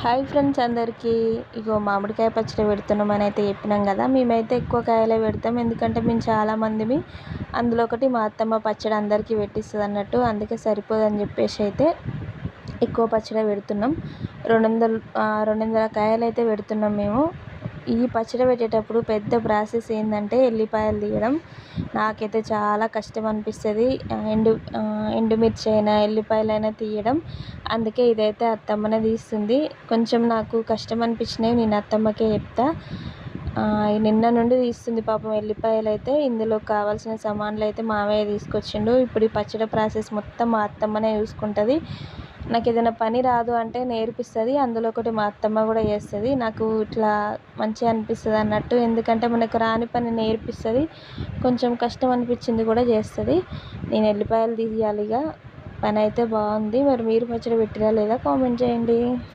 Hi friends అందరికీ. ఇగో మామిడికాయ పచ్చడి పెడుతున్నామని అయితే చెప్పినాం కదా. మేమైతే ఎక్కువ కాయలే పెడతాం, ఎందుకంటే మేము చాలామందిమి. అందులో ఒకటి మా అత్తమ్మ పచ్చడి అందరికీ పెట్టిస్తుంది అన్నట్టు, అందుకే సరిపోదని చెప్పేసి అయితే ఎక్కువ పచ్చడి పెడుతున్నాం. 200 కాయలు అయితే పెడుతున్నాం మేము. ఈ పచ్చడి పెట్టేటప్పుడు పెద్ద ప్రాసెస్ ఏంటంటే ఎల్లిపాయలు తీయడం. నాకైతే చాలా కష్టం అనిపిస్తుంది, ఎండుమిర్చి అయినా ఎల్లిపాయలైనా తీయడం. అందుకే ఇదైతే అత్తమ్మనే తీస్తుంది. కొంచెం నాకు కష్టం అనిపించినవి నేను అత్తమ్మకే చెప్తా. నిన్న నుండి తీస్తుంది పాపం ఎల్లిపాయలు అయితే. ఇందులో కావాల్సిన సామాన్లు అయితే మావయ్య తీసుకొచ్చిండు. ఇప్పుడు ఈ పచ్చడి ప్రాసెస్ మొత్తం మా అత్తమ్మనే చూసుకుంటుంది. నాకు ఏదైనా పని రాదు అంటే నేర్పిస్తుంది, అందులో ఒకటి మా అత్తమ్మ కూడా చేస్తుంది. నాకు ఇట్లా మంచిగా అనిపిస్తుంది అన్నట్టు, ఎందుకంటే మనకు రాని పని నేర్పిస్తుంది, కొంచెం కష్టం అనిపించింది కూడా చేస్తుంది. నేను ఎల్లిపాయలు తీయాలిగా. పని అయితే బాగుంది. మరి మీరు పచ్చడి పెట్టిరా లేదా కామెంట్ చేయండి.